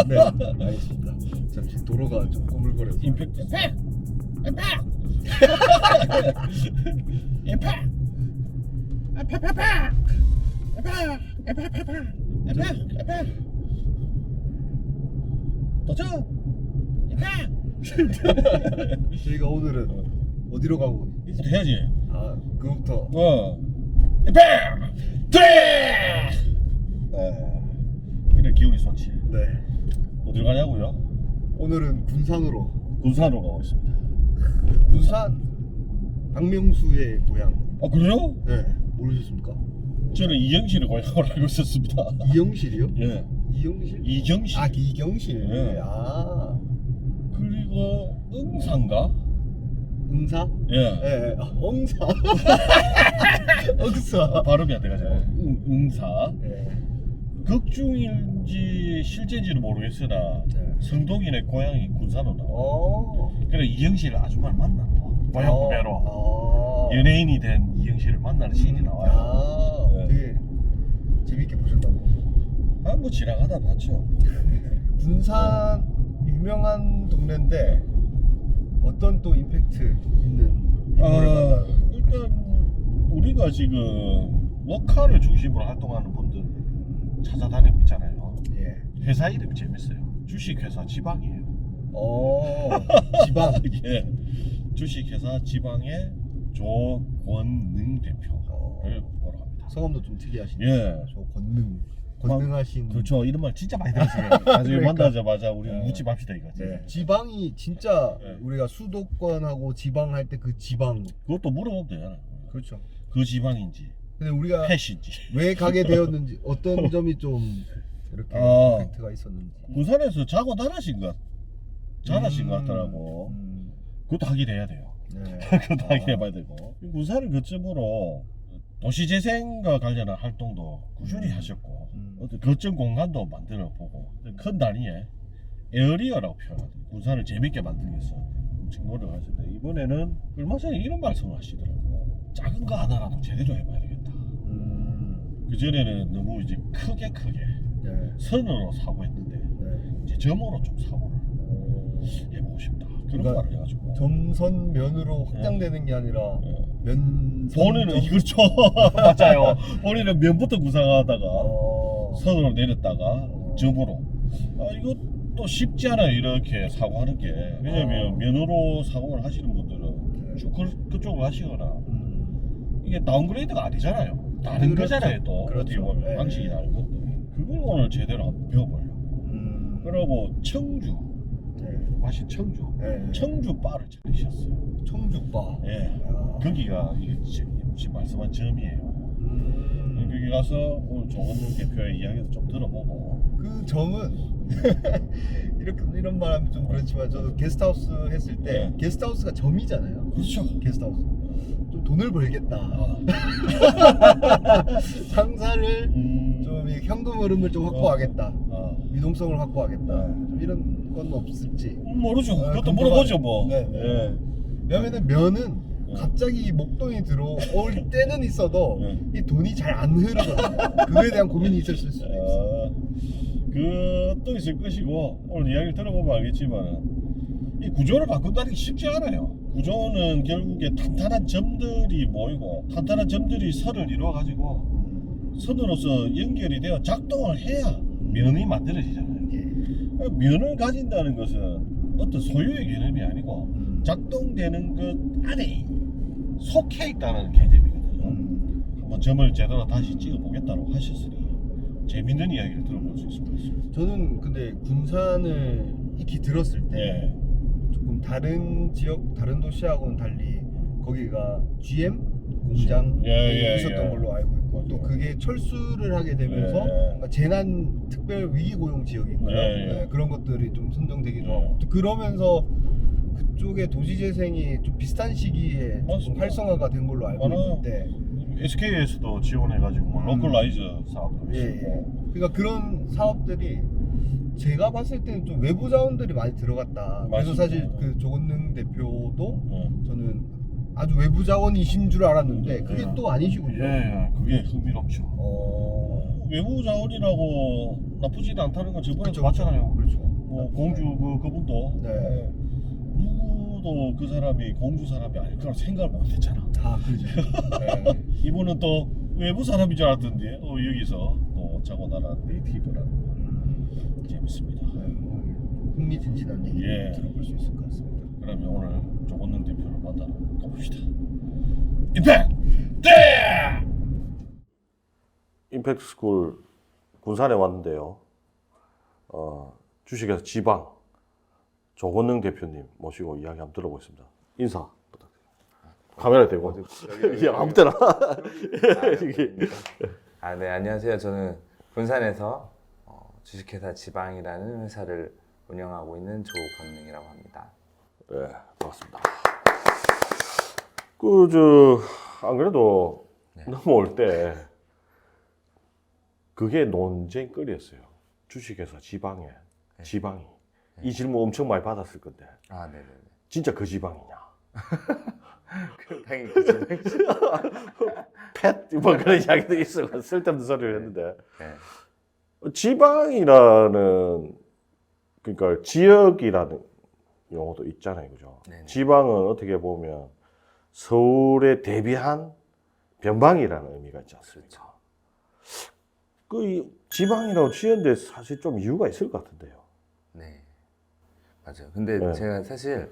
네, 알겠습니다. 잠시 도로가 좀 꾸물거려서. 임팩트. 임팩. 임팩. 도착. 저희가 오늘은 어디로 가고? 이부터 해야지. 아, 그거부터. 임팩. 이래 기운이 좋지. 네. 어디로 가냐고요? 오늘은 군산으로. 군산으로 가고 있습니다. 군산 박명수의 고향. 아 그래요? 네, 모르셨습니까? 저는 이경실의 고향으로 알고 있었습니다. 이영실이요? 예. 이영실? 이경실. 아, 이경실. 예. 아, 그리고 응사인가? 응사? 예. 예, 엉사. 엉사. 발음이 안 돼가지고 응사. 예. 극중인지 실제인지는 모르겠으나 네. 성동인의 고향이 군산으로 나와. 그래 이경실 아줌마를 만났다. 고향 후배로 연예인이 된 이경실을 만나는 씬이 나와요. 아, 네. 되게 재밌게 보셨다고. 아 뭐 지나가다 봤죠. 군산 유명한 동네인데 어떤 또 임팩트 있는 인물을 만나요? 일단 우리가 지금 로컬을 중심으로 활동하는 분들 찾아다니고 있잖아요. 예. 회사 이름이 재밌어요. 주식회사 지방이에요. 지방. 예. 주식회사 지방의 조권능 대표를 보러 갑니다. 성함도 좀 특이하시네요. 예. 저 권능하신. 그렇죠. 이런 말 진짜 많이 들었어요. 나중에 그러니까. 만나자마자 우리 묻지 맙시다 이거지. 네. 지방이 진짜 네. 우리가 수도권하고 지방 할 때 그 지방. 그것도 물어보면 되잖아요. 그렇죠. 그 지방인지 근데 우리가 패시인지. 왜 가게 되었는지 어떤 점이 좀 이렇게 아. 임팩트가 있었는지. 군산에서 자고 잘하신 것 같더라고. 그것도 확인해야 돼요. 네. 그것도 확인해봐야 되고. 군산을 거점으로 도시재생과 관련한 활동도 꾸준히 하셨고 어떤 거점 공간도 만들어 보고 큰 단위의 에어리어라고 표현하거든요. 군산을 재밌게 만들기 위해서 엄청 노력하셨는데 이번에는 얼마 전에 이런 말씀을 하시더라고요. 작은 거 하나라도 제대로 해봐야 되겠다. 그전에는 너무 이제 크게 네. 선으로 사고했는데 네. 이제 점으로 좀 사고를 해보고 싶다. 그런 그러니까 말을 해가지고 점선 면으로 확장되는 게 아니라 면 본인은 그렇죠. 맞아요. 본인은 면부터 구상하다가 선으로 내렸다가 점으로. 이것도 쉽지 않아요. 이렇게 사고하는 게. 왜냐면 면으로 사고를 하시는 분들은 쭉 그쪽으로 하시거나 이게 다운그레이드가 아니잖아요. 다른 그렇죠. 거잖아요. 또 그렇죠. 어떻게 보면 네. 방식이 다른 건데 그걸 오늘 제대로 한번 배워보려고. 그러고 청주 마신 청주 네. 청주 바를 차리셨어요. 청주바. 예. 거기가 이게 지금 말씀한 점이에요. 여기 가서 오늘 조건능 대표의 이야기도 좀 들어보고. 그 점은 이런 말하면 좀 그렇지만 저도 게스트하우스 했을 때 네. 게스트하우스가 점이잖아요. 그렇죠. 게스트하우스 좀 돈을 벌겠다. 상사를 좀 이 현금 흐름을 좀 확보하겠다. 유동성을 확보하겠다. 좀 이런 건 없을지. 모르죠. 그것도 궁금하네. 물어보죠 뭐. 네. 예. 왜냐면은 면은 갑자기 목돈이 들어올 때는 있어도 이 돈이 잘 안 흐르거든요. 그거에 대한 고민이 있었을 수도 있어요. 그것도 있을 것이고 오늘 이야기를 들어보면 알겠지만 이 구조를 바꾼다는 게 쉽지 않아요. 구조는 결국에 탄탄한 점들이 모이고 탄탄한 점들이 선을 이루어 가지고 선으로서 연결이 되어 작동을 해야 면이 만들어지잖아요. 면을 가진다는 것은 어떤 소유의 개념이 아니고 작동되는 것 안에 속해 있다는 개념이거든요. 한번 점을 제대로 다시 찍어보겠다고 하셨으니 재밌는 이야기를 들어볼 수 있을 것 같습니다. 저는 근데 군산을 익히 들었을 때 조금 다른 지역, 다른 도시하고는 달리 거기가 GM 공장이 있었던 걸로 알고 있고 또 그게 철수를 하게 되면서 뭔가 재난 특별 위기 고용 지역인가요? 그런 것들이 좀 선정되기도 하고 또 그러면서 그쪽의 도시 재생이 좀 비슷한 시기에 좀 활성화가 된 걸로 알고 있는데 SK에서도 지원해가지고 뭐 로컬라이즈 사업도 있고 그러니까 그런 사업들이 제가 봤을 때는 좀 외부 자원들이 많이 들어갔다. 그래서 사실 그 조건능 대표도 저는 아주 외부 자원이신 줄 알았는데 그게 또 아니시군요. 그게 흥미롭죠. 외부 자원이라고 나쁘지 않다는 건 저번에 그쵸, 봤잖아요. 그렇죠. 뭐 공주 그분도 네. 누구도 그 사람이 공주 사람이 아닐 거라고 생각을 못했잖아. 아, 그렇죠. 네. 이분은 또 외부 사람인 줄 알았던데 여기서 또 자고 나란 네이티브라는 재밌습니다. 네, 흥미진진한 얘기 예. 들어볼 수 있을 것 같습니다. 그러면 오늘 조건능 대표를 만나러 가봅시다. 임팩트! 임팩트 스쿨 군산에 왔는데요. 주식회사 지방 조건능 대표님 모시고 이야기 한번 들어보겠습니다. 인사 부탁드립니다. 카메라 대고. 아무 때나. 네, 안녕하세요. 저는 군산에서 주식회사 지방이라는 회사를 운영하고 있는 조건능이라고 합니다. 네, 반갑습니다. 안 그래도 넘어올 때 그게 논쟁거리였어요. 주식회사 지방이. 이 질문 엄청 많이 받았을 건데. 네네네. 진짜 그 지방이냐? 그럼 당연히 그 지방이죠. 팻! 뭐 그런 이야기도 있어. 쓸데없는 소리를 했는데. 네. 지방이라는, 그러니까 지역이라는 용어도 있잖아요. 그죠? 네네. 지방은 어떻게 보면 서울에 대비한 변방이라는 의미가 있지 않습니까? 이 지방이라고 지었는데 사실 좀 이유가 있을 것 같은데요. 네. 맞아요. 근데 네. 제가 사실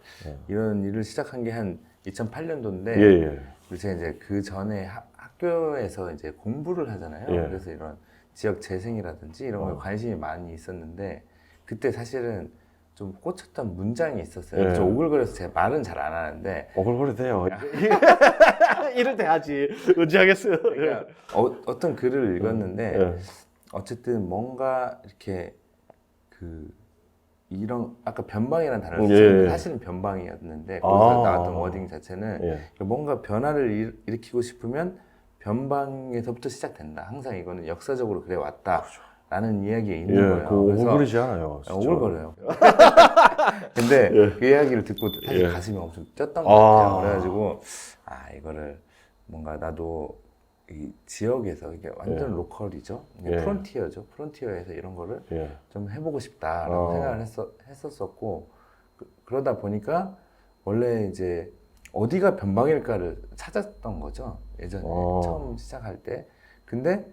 이런 일을 시작한 게 한 2008년도인데 예. 제가 이제 그 전에 학교에서 이제 공부를 하잖아요. 예. 그래서 이런 지역 재생이라든지 이런 거에 관심이 많이 있었는데 그때 사실은 좀 꽂혔던 문장이 있었어요. 예. 좀 오글거려서 제가 말은 잘 안 하는데 오글거려 돼요. 이럴 때 하지. 언제 하겠어요? 그러니까 어떤 글을 읽었는데 예. 어쨌든 뭔가 이렇게 이런 아까 변방이라는 단어를 예. 썼는데 사실은 변방이었는데 거기서 나왔던 워딩 자체는 예. 뭔가 변화를 일으키고 싶으면 변방에서부터 시작된다. 항상 이거는 역사적으로 그래 왔다. 라는 이야기가 있는 거예요. 그래서 오글거리지 않아요. 진짜. 오글거려요. 근데 그 이야기를 듣고 사실 가슴이 엄청 뛰었던 것 같아요. 그래가지고 이거를 뭔가 나도 이 지역에서 이게 완전 로컬이죠. 프론티어죠. 프론티어에서 이런 거를 좀 해보고 싶다라고 생각을 했었었고 그러다 보니까 원래 이제 어디가 변방일까를 찾았던 거죠. 예전에 처음 시작할 때. 근데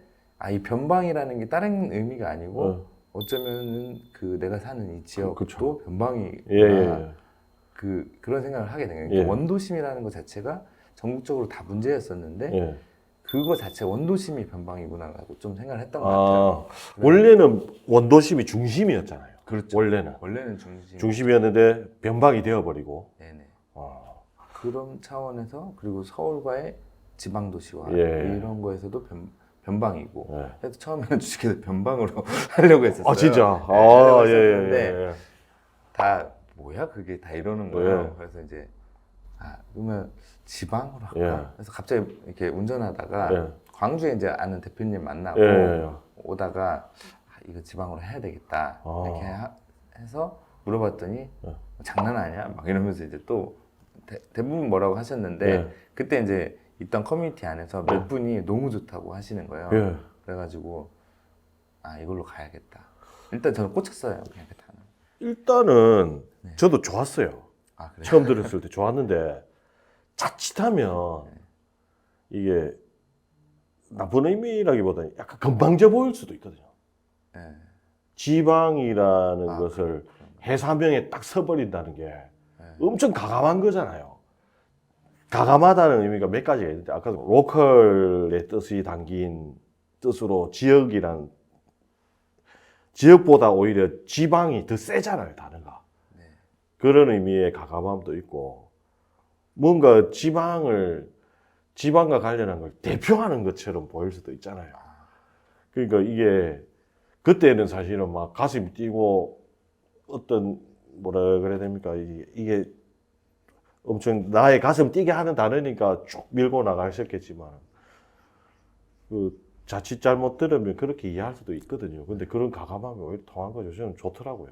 이 변방이라는 게 다른 의미가 아니고 어쩌면은 내가 사는 이 지역도 그쵸. 변방이구나. 그런 생각을 하게 된 거예요. 원도심이라는 것 자체가 전국적으로 다 문제였었는데 그거 자체 원도심이 변방이구나라고 좀 생각을 했던 것 같아요. 원래는 원도심이 중심이었잖아요. 그렇죠. 원래는 중심이었는데 변방이 되어버리고. 네네. 그런 차원에서 그리고 서울과의 지방 도시화 이런 거에서도 변방이고. 그래서 처음에는 주식회사 변방으로 하려고 했었어요. 진짜. 예. 다 뭐야 그게 다 이러는 거예요. 그래서 이제 그러면 지방으로 할까? 그래서 갑자기 이렇게 운전하다가 광주에 이제 아는 대표님 만나고 오다가 이거 지방으로 해야 되겠다 이렇게 해서 물어봤더니 장난 아니야? 막 이러면서 이제 또 대부분 뭐라고 하셨는데 그때 이제 있던 커뮤니티 안에서 몇 분이 너무 좋다고 하시는 거예요. 그래가지고 이걸로 가야겠다. 일단 저는 꽂혔어요. 그냥 그 단어. 일단은 저도 좋았어요. 그래요? 처음 들었을 때 좋았는데 자칫하면 이게 나쁜 의미라기보다는 약간 건방져 보일 수도 있거든요. 지방이라는 것을 해사명에 딱 서버린다는 게 엄청 가감한 거잖아요. 가감하다는 의미가 몇 가지가 있는데 아까 로컬의 뜻이 담긴 뜻으로 지역보다 오히려 지방이 더 세잖아요, 단어가. 그런 의미의 가감함도 있고 뭔가 지방과 관련한 걸 대표하는 것처럼 보일 수도 있잖아요. 그러니까 이게 그때는 사실은 막 가슴이 뛰고 어떤 뭐라 그래야 됩니까? 이게 엄청 나의 가슴 뛰게 하는 단어니까 쭉 밀고 나가셨겠지만 자칫 잘못 들으면 그렇게 이해할 수도 있거든요. 근데 그런 가감함이 오히려 통한 거죠. 저는 좋더라고요.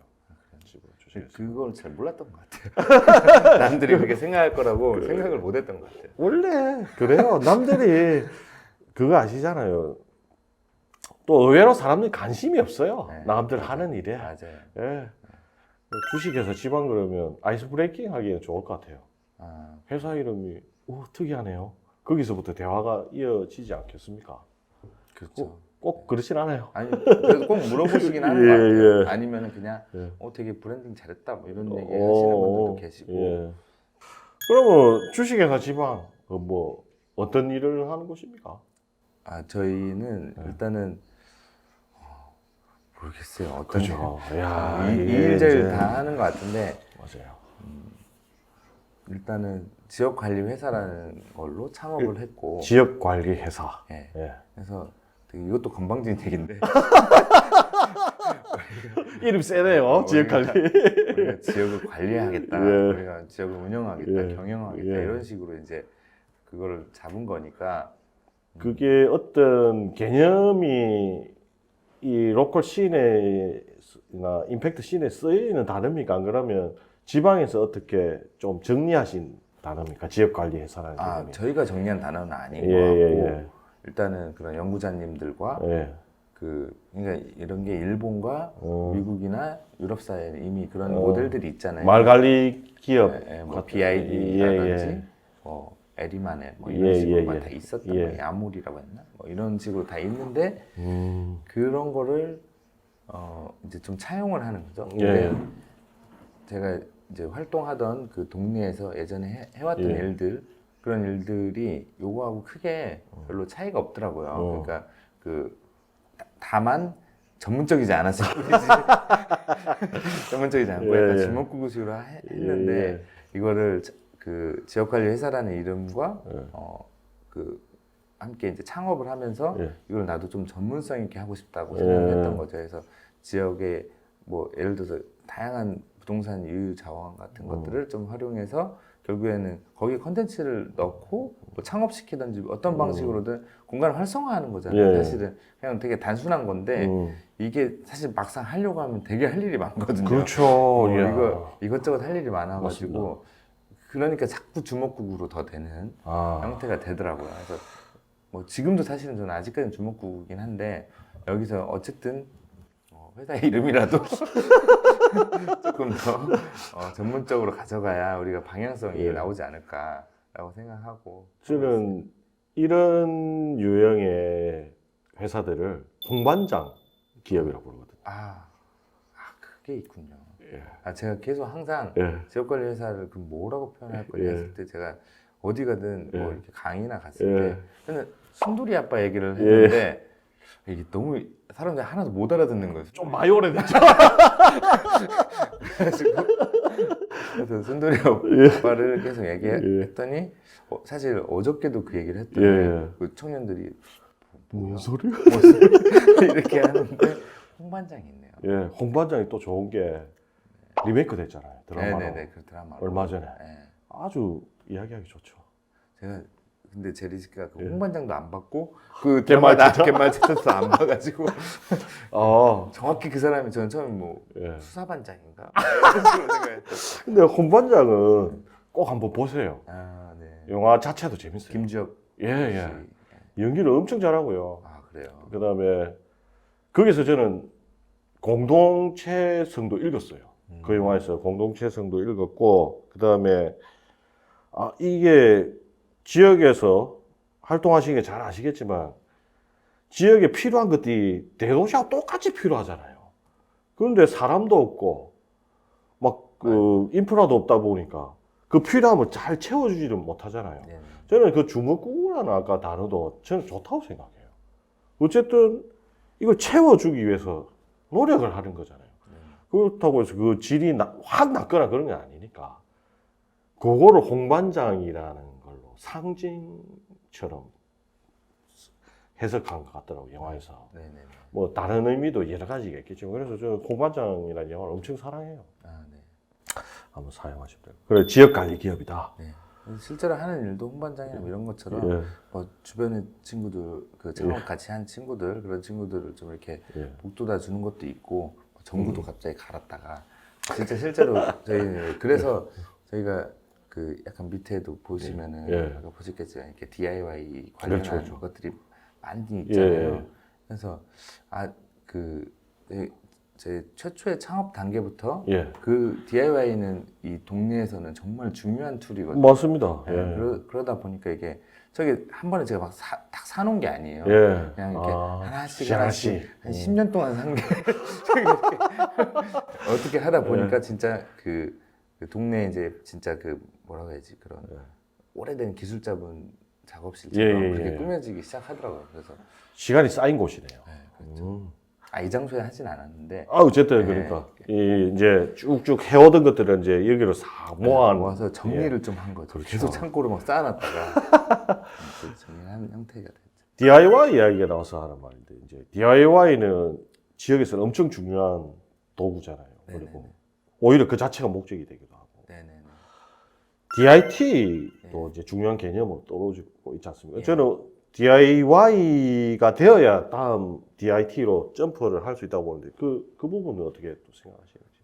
그걸 잘 몰랐던 것 같아요. 남들이 그렇게 생각할 거라고 생각을 못 했던 것 같아요. 원래 그래요. 남들이 그거 아시잖아요. 또 의외로 사람들이 관심이 없어요. 네. 남들 하는 일에. 맞아요. 예. 주식회사 지방 그러면 아이스 브레이킹 하기엔 좋을 것 같아요. 아, 회사 이름이 특이하네요. 거기서부터 대화가 이어지지 않겠습니까? 그렇죠. 꼭 그렇진 않아요. 아니 그래도 꼭 물어보시긴 하는 것 같아요. 예. 아니면은 그냥 예. 되게 브랜딩 잘했다 뭐 이런 얘기 하시는 분들도 계시고. 예. 그러면 주식회사 지방 뭐 어떤 일을 하는 곳입니까? 아 저희는 네. 일단은 모르겠어요. 어떤 그죠. 야, 이 이게 일들 이제- 다 하는 것 같은데 맞아요. 일단은 지역 관리 회사라는 걸로 창업을 했고. 지역 관리 회사. 예. 예. 그래서 되게 이것도 건방진 얘기인데 이름 세네요. 지역 관리. 우리가 지역을 관리하겠다, 예. 우리가 지역을 운영하겠다, 예. 경영하겠다 예. 이런 식으로 이제 그거를 잡은 거니까. 그게 어떤 개념이 이 로컬 씬에나 임팩트 씬에 쓰이는 단어입니까? 안 그러면 지방에서 어떻게 좀 정리하신 단어입니까? 지역 관리 회사라는 아 개념이. 저희가 정리한 단어는 아닌 예, 것 같고 예. 일단은 그런 연구자님들과 예. 그러니까 이런 게 일본과 미국이나 유럽 사회에 이미 그런 어. 모델들이 있잖아요. 말 관리 기업. 뭐 같은- BID라든지 예, 예. 뭐 에리마네 뭐 이런 예, 식으로만 예, 다 있었던 예. 거예요. 야물이라고 했나? 뭐 이런 식으로 다 있는데 음. 그런 거를 이제 좀 차용을 하는 거죠. 예. 근데 제가 이제 활동하던 그 동네에서 예전에 해왔던 예. 일들 그런 일들이 요거하고 크게 별로 차이가 없더라고요. 그러니까 다만 전문적이지 않았을 뿐이지. 전문적이지 않고 예, 약간 예. 주먹구구식으로 했는데 이거를 그 지역관리 회사라는 이름과 예. 함께 이제 창업을 하면서 예. 이걸 나도 좀 전문성 있게 하고 싶다고 예. 생각했던 거죠. 그래서 지역에 뭐 예를 들어서 다양한 부동산 유유 자원 같은 것들을 좀 활용해서 결국에는 거기에 컨텐츠를 넣고 뭐 창업시키든지 어떤 방식으로든 공간을 활성화하는 거잖아요. 예. 사실은 그냥 되게 단순한 건데 이게 사실 막상 하려고 하면 되게 할 일이 많거든요. 그렇죠. 예. 이것저것 할 일이 많아가지고 맞습니다. 그러니까 자꾸 주먹구구로 더 되는 아. 형태가 되더라고요. 그래서 뭐 지금도 사실은 저는 아직까지는 주먹구구긴 한데 여기서 어쨌든 회사 이름이라도 조금 더 전문적으로 가져가야 우리가 방향성이 예. 나오지 않을까라고 생각하고 저는 이런 유형의 회사들을 홍반장 기업이라고 부르거든요. 그게 있군요. 예. 제가 계속 항상 예. 지역관리 회사를 그 뭐라고 표현할 거냐 예. 했을 때 제가 어디 가든 뭐 예. 이렇게 강의나 갔을 예. 때 저는 순돌이 아빠 얘기를 했는데 이게 너무 사람들이 하나도 못 알아듣는 거예요. 좀 많이 오래됐죠. 그래서 순돌이 아빠를 계속 얘기했더니 사실 어저께도 그 얘기를 했더니 예. 그 청년들이 무슨 소리야? 이렇게 하는데 홍반장이 있네요. 예, 홍반장이 또 좋은 게 리메이크 됐잖아요. 드라마로. 네네네 그 드라마 얼마 전에. 네. 아주 이야기하기 좋죠. 제가 근데 제리씨가 그 예. 홍반장도 안 받고 그 갯말 갯말 찢어서 안 봐가지고 정확히 그 사람이 저는 처음에 뭐 예. 수사반장인가 이런 식으로 생각했죠. 근데 홍반장은 꼭 한번 보세요. 네. 영화 자체도 재밌어요. 김주혁 예, 예. 연기를 엄청 잘하고요. 그래요. 그 다음에 거기서 저는 공동체성도 읽었어요. 그 영화에서 공동체성도 읽었고, 그 다음에 이게 지역에서 활동하시는 게 잘 아시겠지만 지역에 필요한 것들이 대도시하고 똑같이 필요하잖아요. 그런데 사람도 없고 막 그 인프라도 없다 보니까 그 필요함을 잘 채워주지를 못하잖아요. 네. 저는 그 주먹구구라는 아까 단어도 저는 좋다고 생각해요. 어쨌든 이걸 채워주기 위해서 노력을 하는 거잖아요. 그렇다고 해서 그 질이 확 낮거나 그런 게 아니니까 그거를 홍반장이라는 걸로 상징처럼 해석한 것 같더라고요, 영화에서. 네네. 뭐 다른 의미도 여러 가지가 있겠죠. 그래서 저는 홍반장이라는 영화를 엄청 사랑해요. 네. 한번 사용하시면 돼요. 그래, 지역관리 기업이다. 네. 실제로 하는 일도 홍반장이나 뭐 이런 것처럼 예. 뭐 주변의 친구들 그 창업 같이 한 친구들 그런 친구들을 좀 이렇게 예. 북돋아 주는 것도 있고 정부도 갑자기 갈았다가 진짜 실제로 저희 그래서 저희가 그 약간 밑에도 보시면은 예. 보셨겠지만 이렇게 DIY 관련한 그렇죠. 것들이 많이 있잖아요. 예. 그래서 제 최초의 창업 단계부터 예. 그 DIY는 이 동네에서는 정말 중요한 툴이거든요. 맞습니다. 예, 예. 그러다 보니까 이게 저기 한 번에 제가 막 딱 사놓은 게 아니에요. 예. 그냥 이렇게 하나씩 한 10년 동안 산 게 이렇게 어떻게 하다 보니까 진짜 그 동네 이제 진짜 그 뭐라고 해야지 그런 오래된 기술자분 작업실처럼 그렇게 꾸며지기 시작하더라고요. 그래서 시간이 쌓인 곳이네요. 그렇죠. 이 장소에 하진 않았는데 어쨌든 그러니까 이제 쭉쭉 해오던 것들은 이제 여기로 싹 모아서 정리를 좀 한 거죠. 그렇죠. 계속 창고로 막 쌓아놨다가 정리한 형태가 됐죠. DIY 이야기가 나와서 하는 말인데 이제 DIY는 지역에서는 엄청 중요한 도구잖아요. 네네네. 그리고 오히려 그 자체가 목적이 되기도 하고. 네네네. DIT도 이제 중요한 개념으로 떨어지고 있지 않습니까? 예. 저는 DIY가 되어야 다음 DIT로 점프를 할 수 있다고 보는데 그 부분은 어떻게 또 생각하시는지?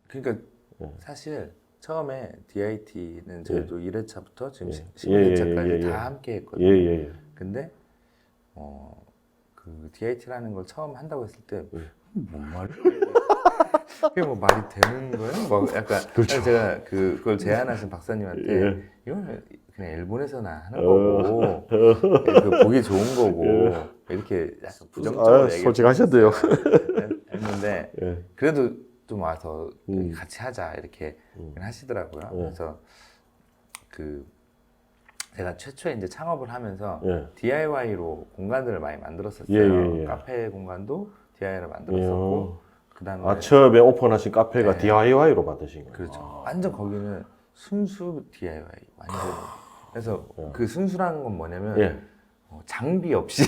그러니까 예. 사실 처음에 DIT는 저희도 1회차부터 지금 예. 11회차까지 다 함께 했거든요. 예. 근데 그 DIT라는 걸 처음 한다고 했을 때 뭔 말이야? 그게 뭐 말이 되는 거예요? 막 약간 그렇죠. 제가 그걸 제안하신 박사님한테 예. 이거는 그냥 일본에서나 하는 거고 그 보기 좋은 거고 이렇게 약간 부정적으로 솔직하셨네요. 했는데 예. 그래도 좀 와서 같이 하자 이렇게 하시더라고요. 예. 그래서 제가 최초에 이제 창업을 하면서 예. DIY로 공간들을 많이 만들었었어요. 예. 카페 공간도 DIY로 만들었었고 그다음에 처음에 오픈하신 카페가 네. DIY로 만드신 거예요. 그렇죠. 완전 거기는 순수 DIY 완전. 그래서 그 순수한 건 뭐냐면 예. 장비 없이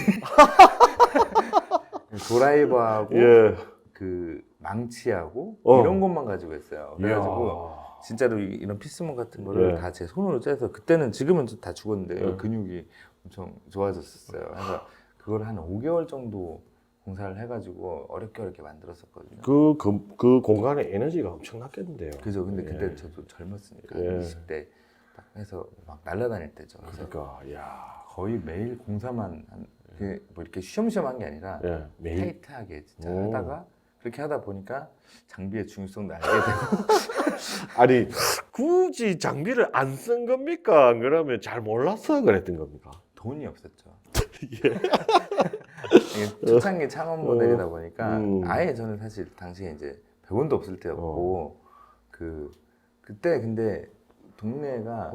드라이버하고 예. 그 망치하고 어. 이런 것만 가지고 했어요. 그래가지고 진짜로 이런 피스몬 같은 거를 예. 다 제 손으로 째서 그때는 지금은 다 죽었는데 예. 근육이 엄청 좋아졌었어요. 그래서 그걸 한 5개월 정도 공사를 해가지고 어렵게 만들었었거든요. 그 공간에 에너지가 엄청났겠는데요. 그죠. 근데 예. 그때 저도 젊었으니까 예. 20대 딱 해서 막 날아다닐 때죠. 그래서 그러니까 야. 거의 매일 공사만 뭐 이렇게 쉬엄쉬엄 한 게 아니라 예. 매일 타이트하게 진짜 오. 하다가 그렇게 하다 보니까 장비의 중요성도 알게 되고 아니 굳이 장비를 안 쓴 겁니까? 안 그러면 잘 몰라서 그랬던 겁니까? 돈이 없었죠. 예. 이게 초창기 창업 모델이다 보니까 아예 저는 사실 당시에 이제 100원도 없을 때였고 그때 근데 동네가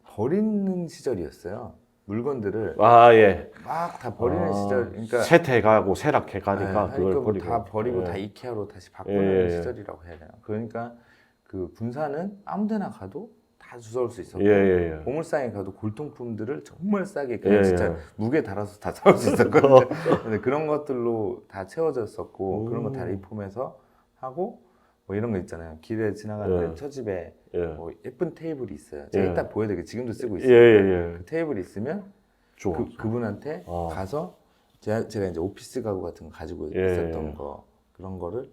버리는 시절이었어요. 물건들을 예. 막 다 버리는 시절. 그러니까 세태가고 세락해 가니까 네, 그걸 뭐 버리고 다 버리고 예. 다 이케아로 다시 바꾸는 예. 시절이라고 해야 되나. 그러니까 그 군사는 아무데나 가도 다 주워올 수 있었고 예. 보물상에 가도 골동품들을 정말 싸게 그냥 예. 진짜 무게 달아서 다 사올 수 있었거든요. 근데 그런 것들로 다 채워졌었고 그런 거 다 리폼해서 하고 뭐 이런 거 있잖아요. 길에 지나가는데 예. 처집에 예. 뭐 예쁜 테이블이 있어요. 제가 예. 이따 보여드릴게요. 지금도 쓰고 있어요. 예. 그 테이블이 있으면 좋아. 그분한테 가서 제가 이제 오피스 가구 같은 거 가지고 있었던 거 그런 거를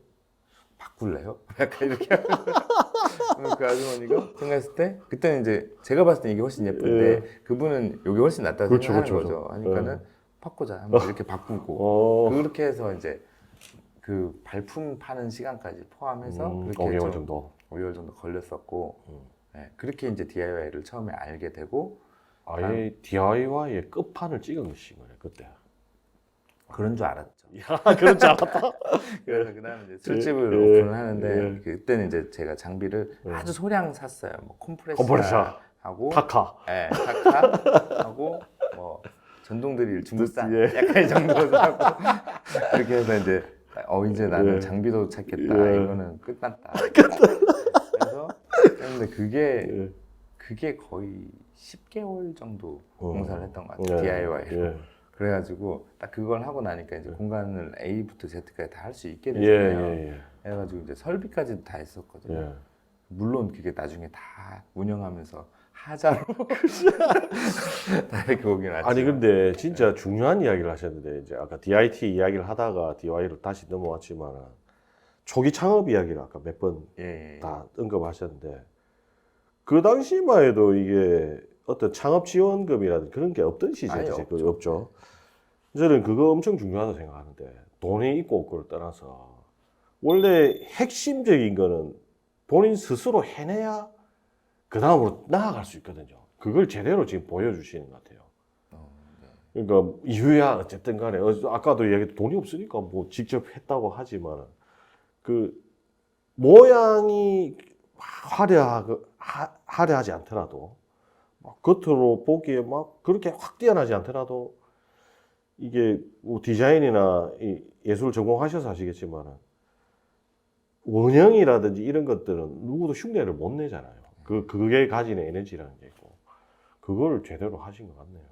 바꿀래요? 약간 이렇게 하면 그 아주머니가 생각했을 때 그때는 이제 제가 봤을 때 이게 훨씬 예쁜데 그분은 이게 훨씬 낫다고 그렇죠, 생각하는 그렇죠. 거죠. 하니까는 바꾸자 하면 이렇게 바꾸고 그렇게 해서 이제 그 발품 파는 시간까지 포함해서 그렇게 5개월 정도. 5개월 정도 걸렸었고 네, 그렇게 이제 DIY를 처음에 알게 되고 아예 DIY의 끝판을 찍으신 거예요 그때. 그런 줄 알았죠. 야, 그런 줄 알았다. 그래서 그다음에 이제 술집을 예. 오픈을 하는데 그때는 이제 제가 장비를 아주 소량 샀어요. 뭐 컴프레셔 하고 타카. 네, 타카 하고 뭐 전동 드릴 중국산 예. 약간 이 정도 사고 그렇게 해서 이제 나는 예. 장비도 찾겠다. 예. 이거는 끝났다. 그래서 했는데 그게 거의 10개월 정도 공사를 했던 것 같아요. DIY로. 예. 그래가지고 딱 그걸 하고 나니까 이제 공간을 A부터 Z까지 다 할 수 있게 됐잖아요. 예. 그래가지고 이제 설비까지도 다 했었거든요. 예. 물론 그게 나중에 다 운영하면서 하자로 다 이렇게 오긴 왔죠. 아니 근데 진짜 중요한 이야기를 하셨는데 이제 아까 DIT 이야기를 하다가 DIY로 다시 넘어왔지만 초기 창업 이야기를 아까 몇 번 다 언급하셨는데 그 당시만 해도 이게 어떤 창업 지원금이라든지 그런 게 없던 시절이죠. 없죠. 그게 없죠. 저는 그거 엄청 중요하다고 생각하는데 돈이 있고 없고를 떠나서 원래 핵심적인 거는 본인 스스로 해내야 그 다음으로 나아갈 수 있거든요. 그걸 제대로 지금 보여주시는 것 같아요. 그러니까 이유야 어쨌든 간에 아까도 얘기 돈이 없으니까 뭐 직접 했다고 하지만 그 모양이 화려하지 않더라도 막 겉으로 보기에 막 그렇게 확 뛰어나지 않더라도 이게 뭐 디자인이나 이 예술 전공하셔서 아시겠지만 원형이라든지 이런 것들은 누구도 흉내를 못 내잖아요. 그게 가지는 에너지라는 게 있고 그걸 제대로 하신 것 같네요.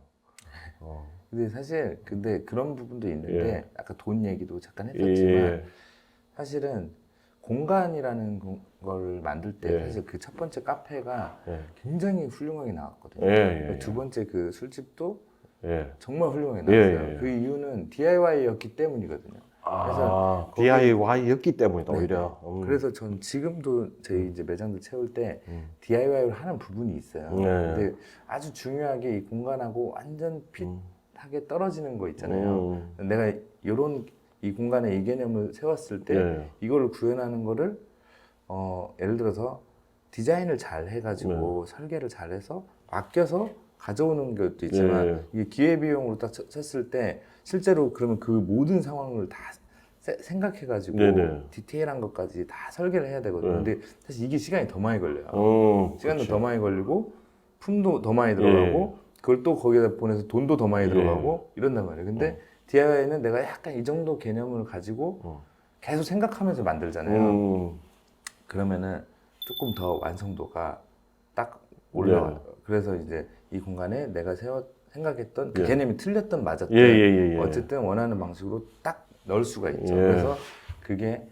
근데 사실 근데 그런 부분도 있는데 예. 아까 돈 얘기도 잠깐 했었지만 예. 사실은 공간이라는 걸 만들 때 예. 사실 그 첫 번째 카페가 예. 굉장히 훌륭하게 나왔거든요. 예, 예, 두 번째 그 술집도 예. 정말 훌륭하게 예, 나왔어요. 예, 예. 그 이유는 DIY였기 때문이거든요. 그래서 거기- DIY였기 때문이다 네, 오히려. 그래서 전 지금도 저희 이제 매장들 채울 때 음. DIY를 하는 부분이 있어요. 네. 근데 아주 중요하게 이 공간하고 완전 핏하게 떨어지는 거 있잖아요. 내가 이런 이 공간에 이 개념을 세웠을 때 예. 이거를 구현하는 거를 예를 들어서 디자인을 잘 해가지고 설계를 잘해서 아껴서 가져오는 것도 있지만 예. 이게 기회비용으로 딱 쳤을 때 실제로 그러면 그 모든 상황을 다 생각해가지고 네네. 디테일한 것까지 다 설계를 해야 되거든요. 네. 근데 사실 이게 시간이 더 많이 걸려요. 시간도 그치. 더 많이 걸리고 품도 더 많이 들어가고 그걸 또 거기다 보내서 돈도 더 많이 예. 들어가고 이런단 말이에요. 근데 DIY는 내가 약간 이 정도 개념을 가지고 계속 생각하면서 만들잖아요. 그러면은 조금 더 완성도가 딱 올라와요. 그래서 이제 이 공간에 내가 생각했던 그 예. 개념이 틀렸던 맞았던 예. 어쨌든 원하는 방식으로 딱 넣을 수가 있죠. 예. 그래서 그게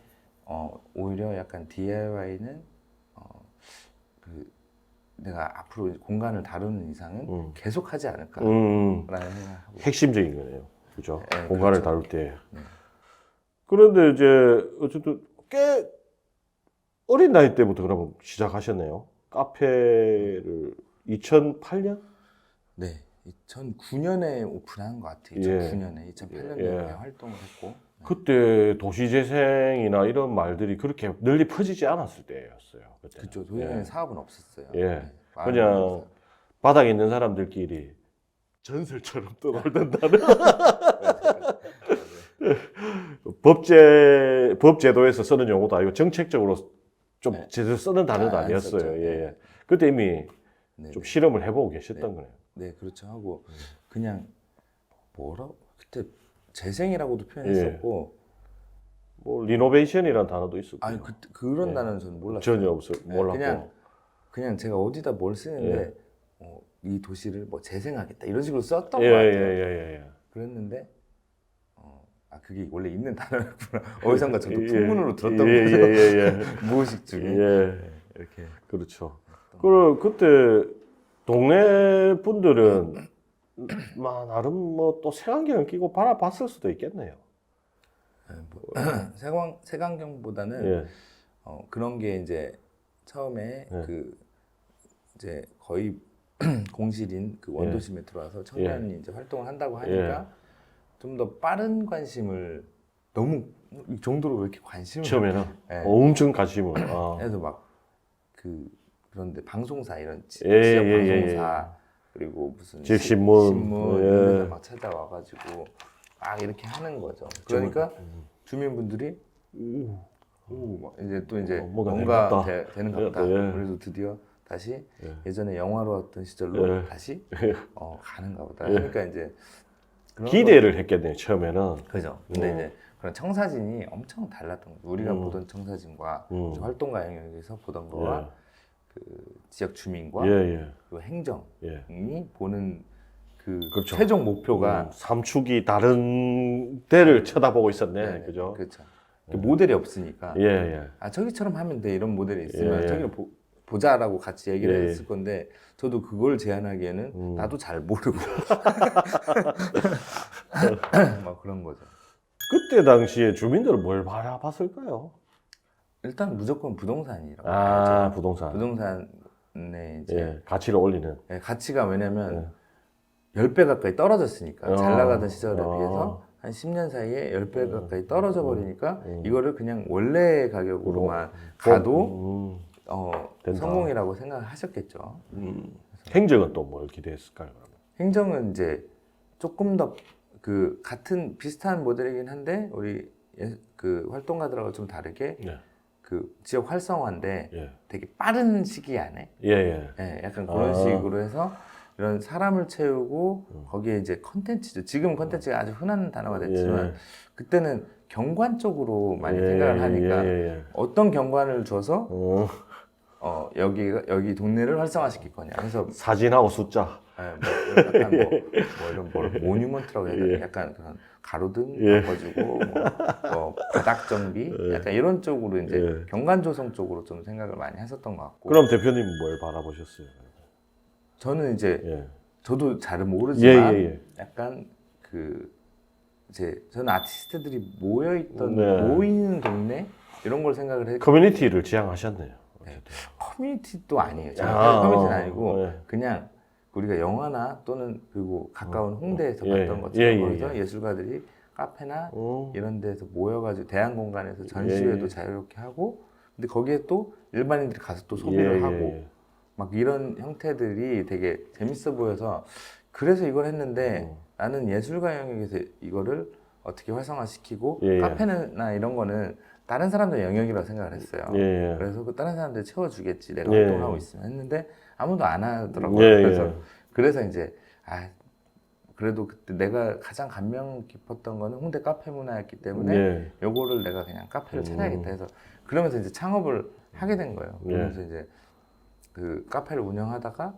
오히려 약간 DIY는 그 내가 앞으로 공간을 다루는 이상은 계속 하지 않을까라는 생각하고 핵심적인 거네요. 그죠? 네, 공간을 그렇죠. 다룰 때. 네. 그런데 이제 어쨌든 꽤 어린 나이 때부터 그러면 시작하셨네요. 카페를 2008년? 네, 2009년에 오픈한 것 같아요. 2009년에 2008년에 예. 활동을 했고 그때 도시재생이나 이런 말들이 그렇게 널리 퍼지지 않았을 때였어요. 그때. 그쵸. 도시재생 사업은 없었어요. 예. 네, 그냥 바닥에 있는 사람들끼리 전설처럼 떠놀던다는 법제도에서 쓰는 용어도 아니고 정책적으로 좀 제대로 쓰는 단어도 아니었어요. 했었죠. 예. 그때 이미 네, 좀 네. 실험을 해보고 계셨던 거네요. 네, 그렇죠. 하고 그냥 그때 재생이라고도 표현했었고 뭐 리노베이션이라는 단어도 있었고. 아니 그런 네. 단어는 저는 몰랐어요. 전혀 몰랐고. 그냥 제가 어디다 뭘 쓰는데 이 도시를 뭐 재생하겠다 이런 식으로 썼던 예, 것 같아요. 예. 그랬는데 그게 원래 있는 단어였구나. 어디선가 저도 예, 풍문으로 들었던 예, 거죠. 예. 무의식 중에 예. 이렇게. 그렇죠. 그리고 그때 동네 분들은 나름 뭐 또 색안경을 끼고 바라봤을 수도 있겠네요. 색안경보다는 예. 그런 게 이제 처음에 예. 그 이제 거의 공실인 그 원도심에 들어와서 청년이 이제 활동을 한다고 하니까 좀 더 빠른 관심을 너무 이 정도로 왜 이렇게 관심을 처음에는 예. 엄청 관심을. 그래서 막 그런데 방송사 이런 지역 예. 방송사 그리고 무슨 지역 신문. 신문 예. 이런 데서 막 찾아와가지고 막 이렇게 하는 거죠. 그러니까 주민분들이 막 이제 또 이제 뭔가 뭔가 되는 것 되는 것 같다. 예. 그래서 드디어 다시 예. 예전에 영화로웠던 시절로 예. 다시 가는가 보다. 예. 그러니까 이제 그런 기대를 했겠네요. 처음에는. 그죠. 근데 이제 그런 청사진이 엄청 달랐던 거죠. 우리가 보던 청사진과 활동가 영역에서 보던 거와 그 지역 주민과 예. 그 행정이 예. 보는 그 그렇죠. 최종 목표가 삼축이 다른 데를 쳐다보고 있었네. 그죠? 그렇죠. 모델이 없으니까 예. 저기처럼 하면 돼 이런 모델이 있으면 예. 저기를 보자라고 같이 얘기를 예. 했을 건데 저도 그걸 제안하기에는 나도 잘 모르고 막 그런 거죠. 그때 당시에 주민들은 뭘 바라봤을까요? 일단 무조건 부동산이라고 부동산. 부동산의 이제 예, 가치를 올리는. 가치가 왜냐면 10배 가까이 떨어졌으니까 잘 나가던 시절에 아. 비해서 한 10년 사이에 10배 가까이 떨어져 버리니까 이거를 그냥 원래 가격으로만 가도 된다. 성공이라고 생각하셨겠죠. 행정은 또 뭘 기대했을까요? 행정은 이제 조금 더 그 같은 비슷한 모델이긴 한데 우리 그 활동가들하고 좀 다르게 네. 그 지역 활성화인데 예. 되게 빠른 시기 안에 예. 약간 그런 아. 식으로 해서 이런 사람을 채우고 거기에 이제 컨텐츠죠. 지금은 컨텐츠가 아주 흔한 단어가 됐지만 그때는 경관 쪽으로 많이 생각을 하니까 어떤 경관을 줘서 여기 동네를 활성화시킬 거냐. 그래서 사진하고 숫자. 약간 이런 모뉴먼트라고 해야 되나? 약간 그런 가로등 바꿔주고 뭐 바닥 정비 약간 이런 쪽으로 이제 경관 조성 쪽으로 좀 생각을 많이 했었던 것 같고. 그럼 대표님 뭘 바라보셨어요? 저는 이제 저도 잘은 모르지만 약간 그 이제 저는 아티스트들이 모이는 동네 이런 걸 생각을 했고 커뮤니티를 지향하셨네요. 커뮤니티도 아니에요. 저는 아, 커뮤니티는 아니고 그냥 우리가 영화나 또는 그리고 가까운 홍대에서 봤던 것처럼 거기서 예술가들이 카페나 이런 데서 모여가지고 대한 공간에서 전시회도 자유롭게 하고 근데 거기에 또 일반인들이 가서 또 소비를 하고 막 이런 형태들이 되게 재밌어 보여서 그래서 이걸 했는데 나는 예술가 영역에서 이거를 어떻게 활성화시키고 카페나 이런 거는 다른 사람들 영역이라고 생각을 했어요. 그래서 그 다른 사람들 채워주겠지 내가 활동하고 있으면 했는데 아무도 안 하더라고요. 그래서 이제 그래도 그때 내가 가장 감명 깊었던 거는 홍대 카페 문화였기 때문에 요거를 내가 그냥 카페를 차려야겠다 해서 그러면서 이제 창업을 하게 된 거예요. 그러면서 이제 그 카페를 운영하다가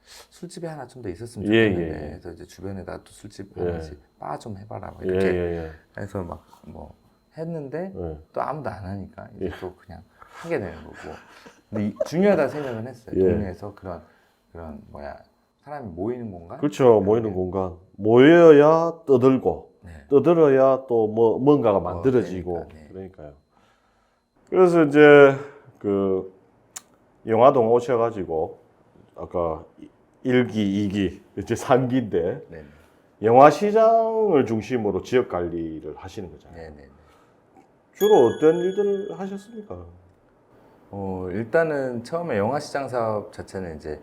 술집이 하나 좀 더 있었으면 좋겠는데 그래서 이제 주변에다 또 술집 하나씩 바 좀 해봐라 뭐 이렇게 해서 막 뭐 했는데 또 아무도 안 하니까 이제 또 그냥 하게 되는 거고 근데 중요하다 생각은 했어요. 동네에서 그런 사람이 모이는 공간? 그렇죠. 모이는 공간. 모여야 떠들고 떠들어야 또 뭔가가 만들어지고 그러니까요. 그래서 이제 그 영화동 오셔가지고 아까 1기, 2기, 이제 3기인데 영화 시장을 중심으로 지역 관리를 하시는 거잖아요. 주로 어떤 일들을 하셨습니까? 일단은 처음에 영화시장 사업 자체는 이제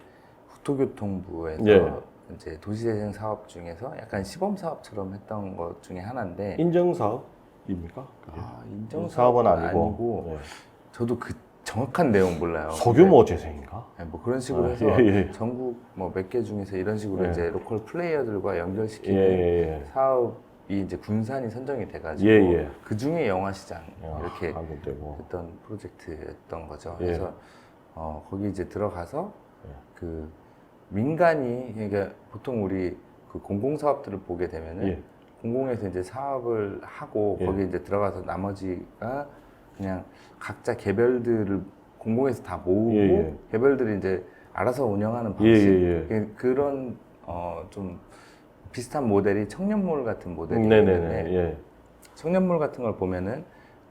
국토교통부에서 이제 도시재생 사업 중에서 약간 시범 사업처럼 했던 것 중에 하나인데 인정 사업입니까? 인정 사업은 사업은 아니고 저도 그 정확한 내용 몰라요. 소규모 재생인가? 뭐 그런 식으로 해서 전국 뭐 몇 개 중에서 이런 식으로 이제 로컬 플레이어들과 연결시키는 사업이 이제 군산이 선정이 돼가지고 그 중에 영화시장 이렇게 했던 프로젝트였던 거죠. 그래서 거기 이제 들어가서 그 민간이 그러니까 보통 우리 그 공공사업들을 보게 되면은 공공에서 이제 사업을 하고 거기 이제 들어가서 나머지가 그냥 각자 개별들을 공공에서 다 모으고 개별들이 이제 알아서 운영하는 방식 그런 좀 비슷한 모델이 청년몰 같은 모델이 있는데 청년몰 같은 걸 보면은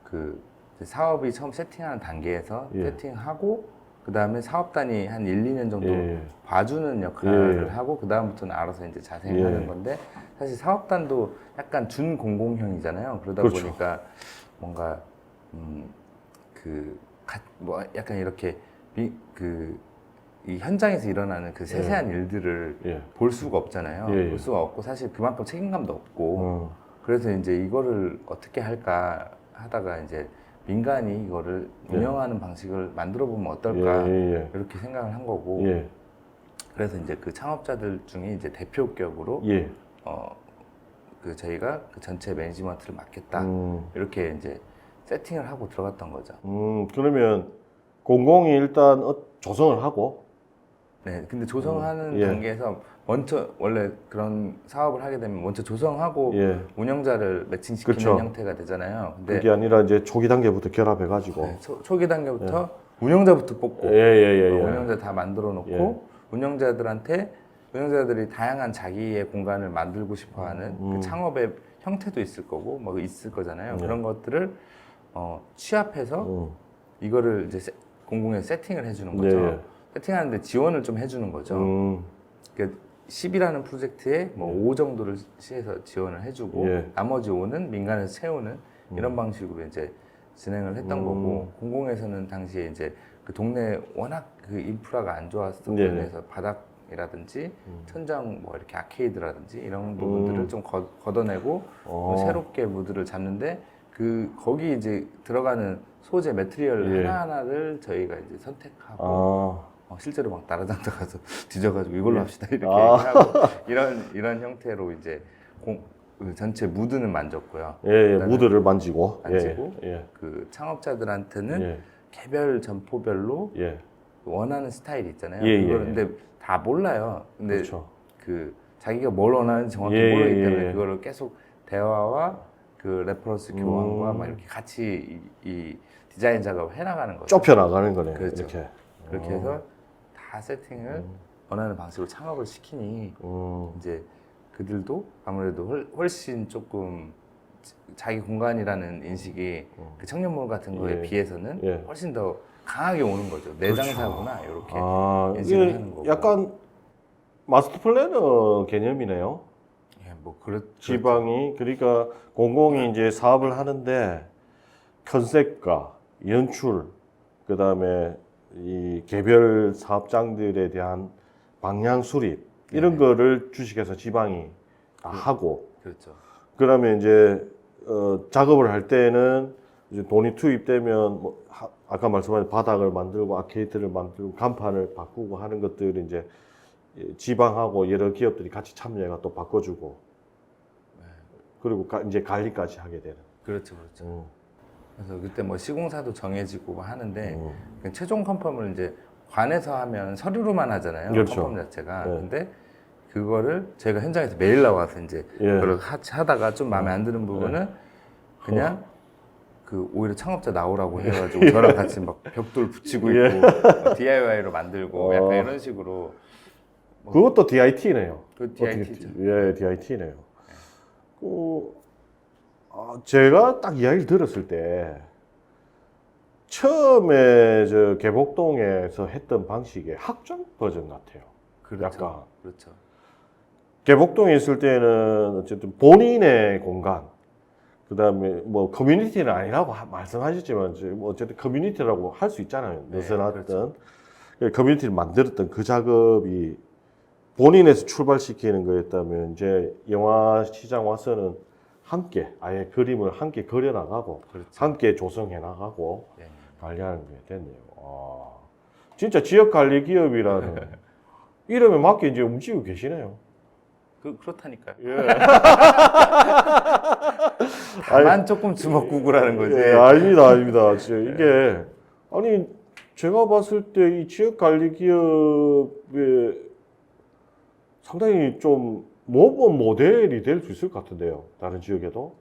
그 사업이 처음 세팅하는 단계에서 세팅하고 그 다음에 사업단이 한 1, 2년 정도 봐주는 역할을 하고 그 다음부터는 알아서 이제 자생하는 건데 사실 사업단도 약간 준공공형이잖아요. 그러다 보니까 뭔가 뭐 약간 이렇게 이 현장에서 일어나는 그 세세한 일들을 볼 수가 없잖아요. 볼 수가 없고 사실 그만큼 책임감도 없고 그래서 이제 이거를 어떻게 할까 하다가 이제 민간이 이거를 운영하는 방식을 만들어 보면 어떨까 이렇게 생각을 한 거고 그래서 이제 그 창업자들 중에 이제 대표격으로 그 저희가 그 전체 매니지먼트를 맡겠다 이렇게 이제 세팅을 하고 들어갔던 거죠. 그러면 공공이 일단 조성을 하고 근데 조성하는 단계에서 먼저 원래 그런 사업을 하게 되면 먼저 조성하고 운영자를 매칭시키는 형태가 되잖아요. 근데 그게 아니라 이제 초기 단계부터 결합해가지고 초기 단계부터 운영자부터 뽑고 운영자 다 만들어 놓고 운영자들이 다양한 자기의 공간을 만들고 싶어하는 그 창업의 형태도 있을 거고 뭐 있을 거잖아요. 그런 것들을 취합해서 이거를 이제 공공에 세팅을 해주는 거죠. 세팅하는데 지원을 좀 해주는 거죠. 그러니까 10이라는 프로젝트에 뭐 5 정도를 시에서 지원을 해주고 나머지 5는 민간에서 채우는 이런 방식으로 이제 진행을 했던 거고, 공공에서는 당시에 이제 그 동네 워낙 그 인프라가 안 좋았었던 데서 바닥이라든지 천장 뭐 이렇게 아케이드라든지 이런 부분들을 좀 걷어내고 새롭게 무드를 잡는데, 그 거기 이제 들어가는 소재 매트리얼 하나하나를 저희가 이제 선택하고 실제로 막 나라장터 가서 뒤져가지고 이걸로 합시다 이렇게 얘기하고 이런 형태로 이제 그 전체 무드는 만졌고요. 무드를 만지고 그 창업자들한테는 개별 점포별로 원하는 스타일이 있잖아요. 그걸 근데 다 몰라요. 근데 그렇죠. 그 자기가 뭘 원하는지 정확히 모르기 때문에 그거를 계속 대화와 그 레퍼런스 교환과 막 이렇게 같이 이 디자인 작업을 해나가는 거죠. 좁혀 나가는 거네. 그렇죠. 그렇게 해서 다 세팅을 원하는 방식으로 창업을 시키니 이제 그들도 아무래도 훨씬 조금 자기 공간이라는 인식이 그 청년몰 같은 거에 비해서는 훨씬 더 강하게 오는 거죠. 내 장사구나 이렇게 인식을 하는 거고. 약간 마스터 플래너 개념이네요. 뭐 지방이 그러니까 공공이 이제 사업을 하는데 컨셉과 연출, 그 다음에 이 개별 사업장들에 대한 방향 수립 이런 거를 주식회사 지방이 다 하고, 그렇죠. 그다음에 이제 작업을 할 때는 이제 돈이 투입되면 뭐 아까 말씀하신 바닥을 만들고 아케이드를 만들고 간판을 바꾸고 하는 것들을 이제 지방하고 여러 기업들이 같이 참여해가 또 바꿔주고, 그리고 이제 관리까지 하게 되는. 그렇죠. 그래서 그때 뭐 시공사도 정해지고 뭐 하는데 최종 컨펌을 이제 관에서 하면 서류로만 하잖아요. 그렇죠. 컨펌 자체가. 근데 그거를 저희가 현장에서 매일 나와서 이제 그걸 하다가 좀 마음에 안 드는 부분은 그냥 그 오히려 창업자 나오라고 해가지고 저랑 같이 막 벽돌 붙이고 있고 DIY로 만들고 약간 이런 식으로. 그것도 DIT네요. 그 DIT죠. DIT네요. 제가 딱 이야기를 들었을 때 처음에 저 계곡동에서 했던 방식의 확장 버전 같아요. 그렇죠. 약간. 그렇죠. 계곡동에 있을 때는 어쨌든 본인의 공간, 그 다음에 뭐 커뮤니티는 아니라고 말씀하셨지만 어쨌든 커뮤니티라고 할 수 있잖아요. 느슨했던 그렇죠. 커뮤니티를 만들었던 그 작업이 본인에서 출발시키는 거였다면, 이제 영화 시장 와서는 함께 아예 그림을 함께 그려나가고 함께 조성해 나가고 관리하는 게 됐네요. 진짜 지역관리 기업이라는 이름에 맞게 이제 움직이고 계시네요. 그렇다니까요. 다만 조금 주먹구구라는 거지. 아닙니다. 이게 아니 제가 봤을 때 이 지역관리 기업의 상당히 좀 모범 모델이 될 수 있을 것 같은데요. 다른 지역에도.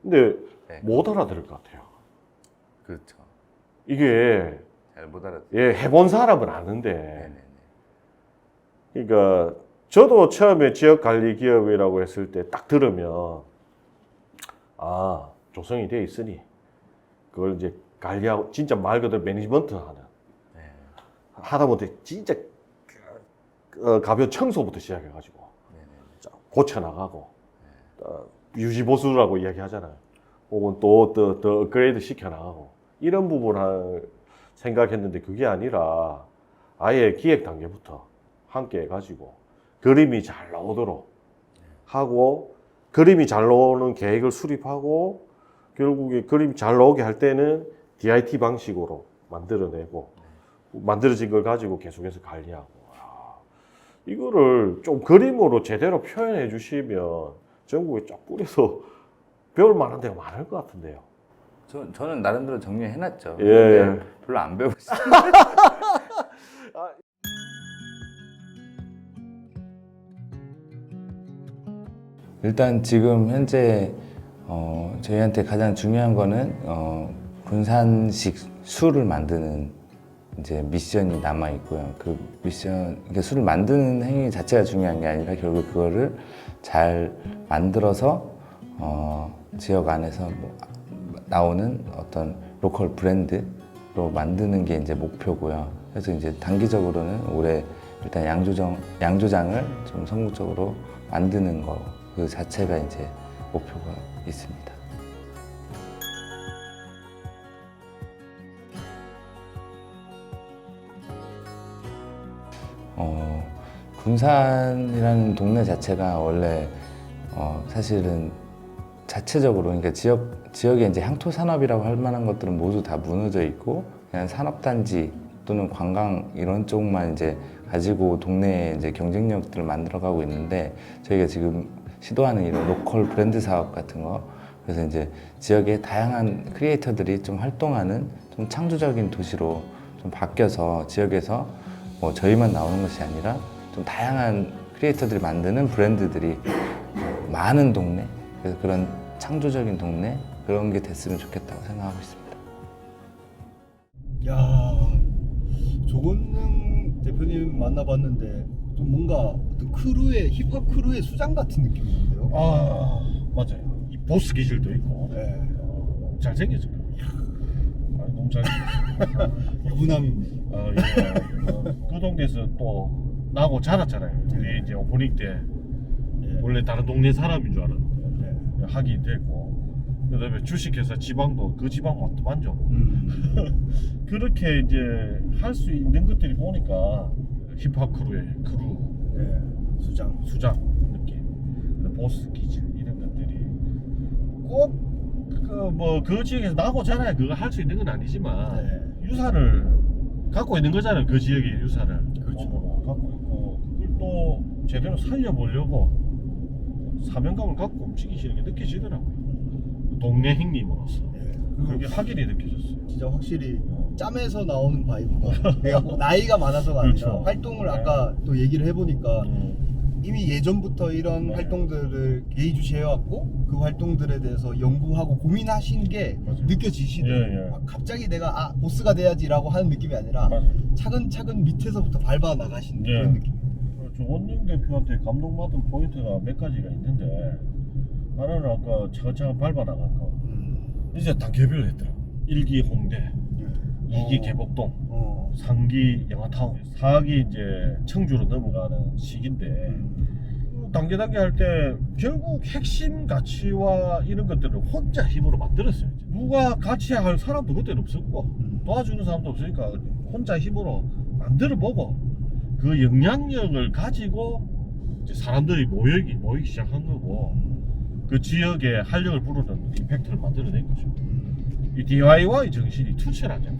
근데 못 알아들을 것 같아요. 그렇죠. 이게 잘 못 알아들어요. 해본 사람은 아는데. 그러니까 저도 처음에 지역관리 기업이라고 했을 때 딱 들으면 조성이 돼 있으니 그걸 이제 관리하고 진짜 말 그대로 매니지먼트 하는 하다못해 진짜 가벼운 청소부터 시작해가지고 고쳐 나가고 유지 보수라고 이야기하잖아요. 혹은 또 업그레이드 시켜 나가고 이런 부분을 생각했는데 그게 아니라 아예 기획 단계부터 함께 해가지고 그림이 잘 나오도록 하고, 그림이 잘 나오는 계획을 수립하고, 결국에 그림이 잘 나오게 할 때는 DIT 방식으로 만들어내고, 만들어진 걸 가지고 계속해서 관리하고. 이거를 좀 그림으로 제대로 표현해 주시면 전국에 쫙 뿌려서 배울 만한 데가 많을 것 같은데요. 저는 나름대로 정리해놨죠. 별로 안 배우시죠. 일단 지금 현재 저희한테 가장 중요한 거는 군산식 술을 만드는 이제 미션이 남아 있고요. 그 미션, 그러니까 술을 만드는 행위 자체가 중요한 게 아니라 결국 그거를 잘 만들어서 지역 안에서 뭐 나오는 어떤 로컬 브랜드로 만드는 게 이제 목표고요. 그래서 이제 단기적으로는 올해 일단 양조장을 좀 성공적으로 만드는 거 그 자체가 이제 목표가 있습니다. 군산이라는 동네 자체가 원래 사실은 자체적으로 그러니까 지역에 이제 향토 산업이라고 할 만한 것들은 모두 다 무너져 있고 그냥 산업단지 또는 관광 이런 쪽만 이제 가지고 동네에 이제 경쟁력들을 만들어가고 있는데 저희가 지금 시도하는 이런 로컬 브랜드 사업 같은 거 그래서 이제 지역의 다양한 크리에이터들이 좀 활동하는 좀 창조적인 도시로 좀 바뀌어서 지역에서 뭐 저희만 나오는 것이 아니라 좀 다양한 크리에이터들이 만드는 브랜드들이 많은 동네 그래서 그런 창조적인 동네 그런 게 됐으면 좋겠다고 생각하고 있습니다. 야, 조건능 대표님 만나봤는데 좀 뭔가 어떤 크루의 힙합 크루의 수장 같은 느낌인데요. 아 맞아요. 이 보스 기질도 있고 네. 잘생겼어요. 너무 잘생겼어요. 유부남입니다. 그 동네에서 또 나고 자랐잖아요. 우리 이제 오프닝 때 원래 다른 동네 사람인 줄 알았는데 하긴 됐고 그다음에 주식회사 지방도 그 지방 만져. 그렇게 이제 할 수 있는 것들이 보니까 힙합 크루의 크루 수장 느낌, 보스 기질 이런 것들이 꼭 그 지역에서 나고 자라야 그거 할 수 있는 건 아니지만 유산을 갖고 있는 거잖아요. 그 지역의 유산을 몸으로 갖고 있고 그걸 또 제대로 살려보려고 사명감을 갖고 움직이시는 게 느껴지더라고요. 동네 형님으로서 그게 확연히 느껴졌어요. 진짜 확실히 짬에서 나오는 바이브가 내가 뭐 나이가 많아서가 아니라 그렇죠. 활동을 아까 또 얘기를 해보니까 이미 예전부터 이런 활동들을 예의주시해왔고 그 활동들에 대해서 연구하고 고민하신 게 맞아요. 느껴지시네요. 막 갑자기 내가 보스가 돼야지라고 하는 느낌이 아니라 맞아요. 차근차근 밑에서 밟아 나가시는 그런 느낌. 조원영 대표한테 감동받은 포인트가 몇 가지가 있는데 하나는 아까 차근차근 밟아 나간 거 이제 단계별로 했더라고. 1기 홍대, 2기 개복동, 3기 영화타운, 4기 이제 청주로 넘어가는 시기인데 단계 할 때 결국 핵심 가치와 이런 것들을 혼자 힘으로 만들었어요. 누가 같이 할 사람도 그때는 없었고 도와주는 사람도 없으니까 혼자 힘으로 만들어보고 그 영향력을 가지고 이제 사람들이 모이기 시작한 거고 그 지역에 활력을 부르는 임팩트를 만들어낸 거죠. 이 DIY 정신이 투철하죠.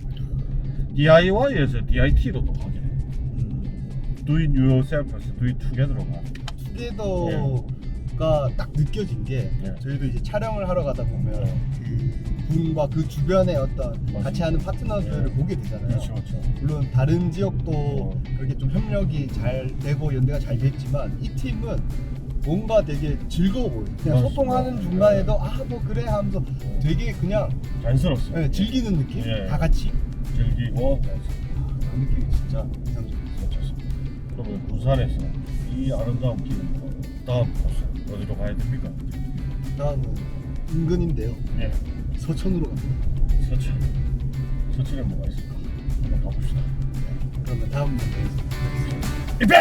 DIY에서 DIT로 또 가게. Do it yourself, do it together로 가. 투게더가 딱 느껴진 게 저희도 이제 촬영을 하러 가다 보면 그 분과 그 주변의 어떤 같이 하는 파트너들을 보게 되잖아요. 그렇죠. 물론 다른 지역도 그렇게 좀 협력이 잘 되고 연대가 잘 됐지만 이 팀은 뭔가 되게 즐거워 보여요. 그냥 맞습니다. 소통하는 중간에도 뭐 그래 하면서 되게 그냥 자연스럽습니다. 즐기는 느낌? 예. 다 같이 즐기고 그 느낌이 진짜 인상적이었어요. 그러면 부산에서 이 아름다운 길 다음 곳은 어디로 가야 됩니까? 다음은 은근인데요. 예. 서천으로 갑니다. 서천에 뭐가 있을까? 한번 가봅시다. 그러면 다음 문제 이백!